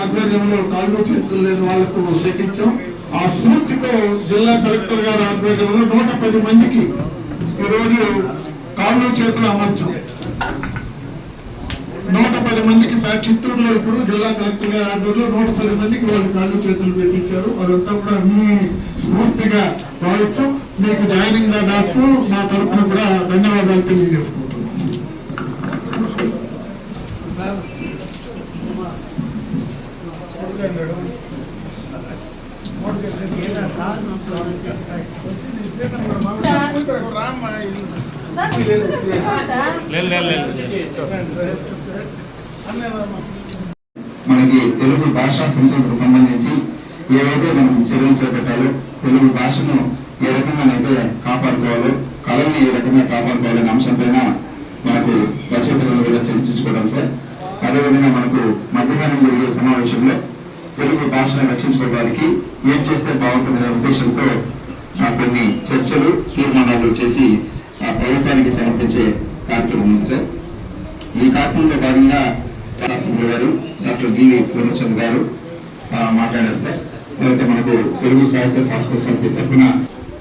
ఆధ్వర్యంలో కాళ్ళు చేతులు లేని వాళ్లకు లెక్కించాం. ఆ స్ఫూర్తితో జిల్లా కలెక్టర్ గారి ఆధ్వర్యంలో 110 మందికి ఈరోజు కాళ్ళు చేతులు అమర్చాం. 110 మందికి చిత్తూరులో ఇప్పుడు జిల్లా కలెక్టర్ గారి ఆధ్వర్యంలో 110 మందికి వాళ్ళు కాళ్ళు చేతులు పెట్టించారు. వాళ్ళంతా కూడా మీ స్ఫూర్తిగా భావిస్తూ మీకు జాయినింగ్ డాక్టర్ నా తరఫున కూడా ధన్యవాదాలు తెలియజేసుకుంటున్నాను. మనకి తెలుగు భాషా సంస్కృతికి సంబంధించి ఏవైతే మనం చర్యలు చేపట్టాలో, తెలుగు భాషను ఏ రకంగానైతే కాపాడుకోవాలో, కళని ఏ రకంగా కాపాడుకోవాలనే అంశం పైన మనకు రచయితలను కూడా చర్చించుకోవడం సార్. అదేవిధంగా మనకు మధ్యాహ్నం జరిగే సమావేశంలో తెలుగు భాషను రక్షించుకోవడానికి ఏం చేస్తే బాగుంటుందనే ఉద్దేశంతో కొన్ని చర్చలు, తీర్మానాలు చేసి ఆ ప్రభుత్వానికి సమర్పించే కార్యక్రమం ఉంది సార్. ఈ కార్యక్రమంలో భాగంగా శాసనసభ్యులు గారు డాక్టర్ జీవి పూర్ణచంద్ గారు మాట్లాడారు సార్. అయితే మనకు తెలుగు సాహిత్య సాంస్కృతిక సమితి తరఫున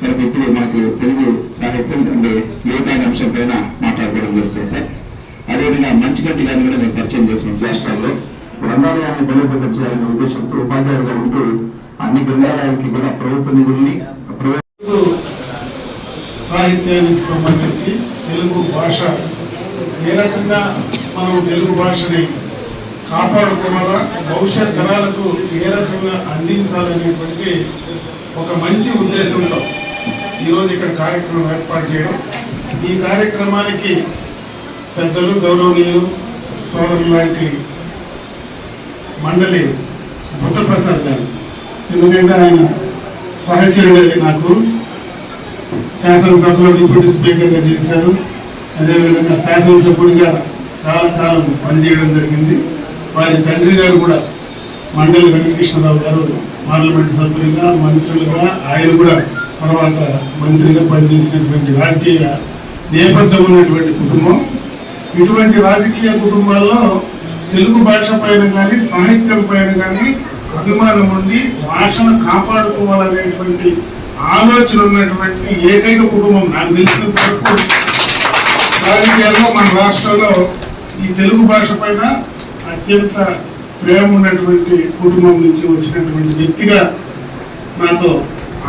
ప్రతి ఇప్పుడు మనకు తెలుగు సాహిత్యం అంటే యువత అంశం పైన మాట్లాడుకోవడం జరుగుతుంది సార్. అదేవిధంగా మంచిగంటి గారిని కూడా నేను పరిచయం చేస్తున్నాం. రాష్ట్రాల్లో గ్రంథాలయాన్ని బలోపేతం చేయాలనే ఉద్దేశంతో ఉపాధ్యాయులుగా ఉంటూ అన్ని గ్రంథాలయాలకి కూడా ప్రభుత్వ నిధుల్ని సాహిత్యానికి సంబంధించి తెలుగు భాష ఏ రకంగా మనం తెలుగు భాషని కాపాడుకోవాలా, భవిష్యత్ తరాలకు ఏ రకంగా అందించాలనేటువంటి ఒక మంచి ఉద్దేశంతో ఈరోజు ఇక్కడ కార్యక్రమం ఏర్పాటు చేయడం. ఈ కార్యక్రమానికి పెద్దలు, గౌరవనీయులు, సోదరులు లాంటి మండలి బుద్ధప్రసాద్ గారు, ఎందుకంటే ఆయన సహచరుడే, నాకు శాసనసభలో డిప్యూటీ స్పీకర్గా చేశారు. అదేవిధంగా శాసనసభ్యుడిగా చాలా కాలం పనిచేయడం జరిగింది. వారి తండ్రి గారు కూడా మండలి వెంకటకృష్ణరావు గారు పార్లమెంట్ సభ్యులుగా, మంత్రులుగా, ఆయన కూడా తర్వాత మంత్రిగా పనిచేసినటువంటి రాజకీయ నేపథ్యం ఉన్నటువంటి కుటుంబం. ఇటువంటి రాజకీయ కుటుంబాల్లో తెలుగు భాష పైన కానీ, సాహిత్యం పైన కానీ అభిమానం ఉండి భాషను కాపాడుకోవాలనేటువంటి ఆలోచన ఉన్నటువంటి ఏకైక కుటుంబం నాకు తెలిసినంత వరకు రాజకీయాల్లో మన రాష్ట్రంలో ఈ తెలుగు భాష పైన అత్యంత ప్రేమ ఉన్నటువంటి కుటుంబం నుంచి వచ్చినటువంటి వ్యక్తిగా నాతో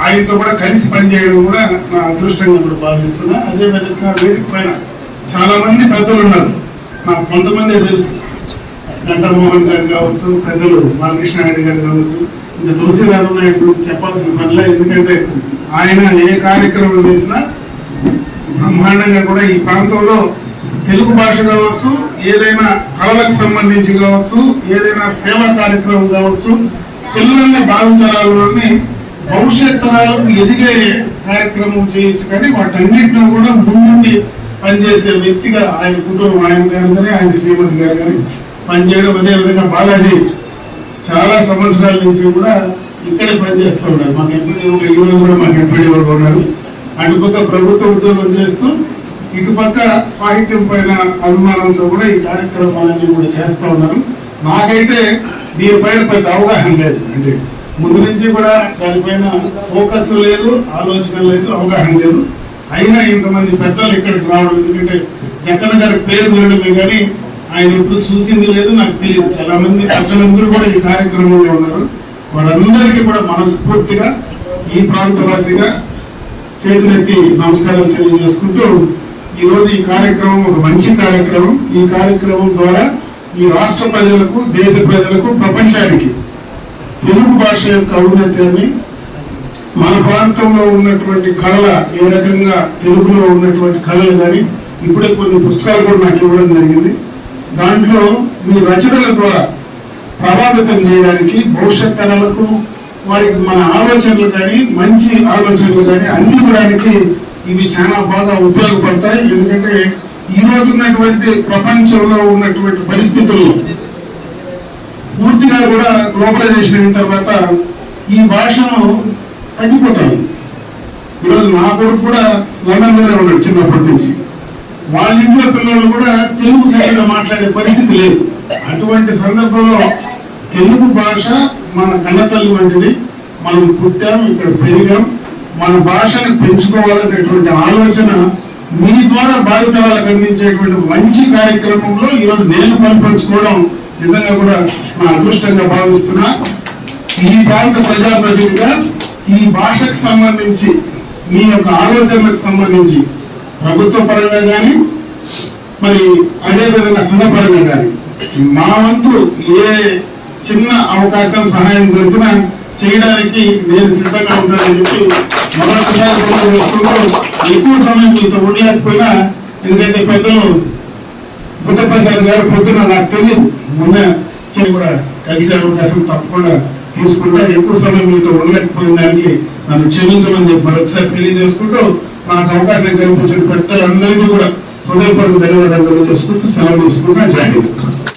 ఆయనతో కూడా కలిసి పనిచేయడం కూడా నా అదృష్టంగా కూడా భావిస్తున్నా. అదేవిధంగా వేదిక పైన చాలా మంది పెద్దలు ఉన్నారు, నాకు కొంతమంది తెలుసు. గంటమోహన్ గారు కావచ్చు, పెద్దలు బాలకృష్ణారెడ్డి గారు కావచ్చు, ఇంకా తులసిరాజు నాయుడు చెప్పాల్సిన పనిలే. ఎందుకంటే ఆయన ఏ కార్యక్రమం చేసినా బ్రహ్మాండంగా కూడా ఈ ప్రాంతంలో తెలుగు భాష కావచ్చు, ఏదైనా కళలకు సంబంధించి కావచ్చు, ఏదైనా సేవా కార్యక్రమం కావచ్చు, పిల్లల్ని భావితరాలని భవిష్యత్ తరాలకు ఎదిగే కార్యక్రమం చేయొచ్చు. కానీ వాటన్నిటిని కూడా ముందుండి పనిచేసే వ్యక్తిగా ఆయన కుటుంబం, ఆయన గారు, ఆయన శ్రీమతి గారు కానీ పనిచేయడం. అదేవిధంగా బాలాజీ చాలా సంవత్సరాల నుంచి కూడా ఇక్కడే పనిచేస్తూ ఉన్నారు. మాకు ఎంపీడీ ఈరోజు కూడా మాకు ఎంపీడీ వరకు ఉన్నారు. అటుపక్క ప్రభుత్వ ఉద్యోగం చేస్తూ ఇటుపక్క సాహిత్యం పైన అభిమానంతో కూడా ఈ కార్యక్రమాలన్నీ కూడా చేస్తూ ఉన్నారు. నాకైతే దీనిపైన పెద్ద అవగాహన లేదు, అంటే ముందు నుంచి కూడా దానిపైన ఫోకస్ లేదు, ఆలోచన లేదు, అవగాహన లేదు. అయినా ఇంతమంది పెద్దలు ఇక్కడికి రావడం, ఎందుకంటే జగన్ గారి పేరు వినడమే కానీ ఆయన ఎప్పుడు చూసింది లేదు, నాకు తెలియదు. చాలా మంది పెద్దలందరూ కూడా ఈ కార్యక్రమంలో ఉన్నారు. వాళ్ళందరికీ కూడా మనస్ఫూర్తిగా ఈ ప్రాంతవాసిగా చేతులెత్తి నమస్కారం తెలియజేసుకుంటూ ఈరోజు ఈ కార్యక్రమం ఒక మంచి కార్యక్రమం. ఈ కార్యక్రమం ద్వారా ఈ రాష్ట్ర ప్రజలకు, దేశ ప్రజలకు, ప్రపంచానికి తెలుగు భాష యొక్క ఔన్నత్యాన్ని, మన ప్రాంతంలో ఉన్నటువంటి కళల ఏ రకంగా తెలుగులో ఉన్నటువంటి కళలు కానీ ఇప్పుడే కొన్ని పుస్తకాలు కూడా నాకు ఇవ్వడం జరిగింది. దాంట్లో మీ రచనల ద్వారా ప్రభావితం చేయడానికి, భవిష్యత్ తరాలకు వారికి మన ఆలోచనలు కానీ, మంచి ఆలోచనలు కానీ అందించడానికి ఇవి చాలా బాగా ఉపయోగపడతాయి. ఎందుకంటే ఈ రోజు ఉన్నటువంటి ప్రపంచంలో ఉన్నటువంటి పరిస్థితుల్లో పూర్తిగా కూడా గ్లోబలైజేషన్ అయిన తర్వాత ఈ భాషను తగ్గిపోతాయి. ఈరోజు నా కొడుకు కూడా లండన్లోనే ఉన్నాడు చిన్నప్పటి నుంచి. వాళ్ళ ఇంట్లో పిల్లలు కూడా తెలుగు సరిగ్గా మాట్లాడే పరిస్థితి లేదు. అటువంటి సందర్భంలో తెలుగు భాష మన కన్నతల్లి వంటిది. మనం పుట్టాం, ఇక్కడ పెరిగాం, మన భాషను పెంచుకోవాలనేటువంటి ఆలోచన మీ ద్వారా భావితరాలకు అందించేటువంటి మంచి కార్యక్రమంలో ఈరోజు నేను పంచుకోవడం నిజంగా కూడా నా అదృష్టంగా భావిస్తున్నా. ఈ ప్రాంత ప్రజాప్రతినిధిగా ఈ భాషకు సంబంధించి మీ యొక్క ఆలోచనలకు సంబంధించి ప్రభుత్వ పరంగా కానీ మరి అదేవిధంగా సంఘపరంగా కానీ మా వంతు ఏ చిన్న అవకాశం సహాయం దొరికినా చేయడానికి నేను సిద్ధంగా ఉంటానని చెప్పి మరొకసారి చేసుకుంటూ ఎక్కువ సమయం మీతో ఉండలేకపోయినా, ఎందుకంటే పెద్దలు బుద్ధప్రసాద్ గారు పొద్దున నాకు తెలియదు మొన్న కూడా కలిసే అవకాశం తప్పకుండా తీసుకుంటా. ఎక్కువ సమయం మీతో ఉండలేకపోయిన దానికి నన్ను క్షమించమని చెప్పి మరొకసారి తెలియజేసుకుంటూ నాకు అవకాశం కల్పించిన పెద్దలందరికీ కూడా హృదయపూర్వక ధన్యవాదాలు తెలియజేసుకుంటూ సెలవు తీసుకుంటూ జాయిన్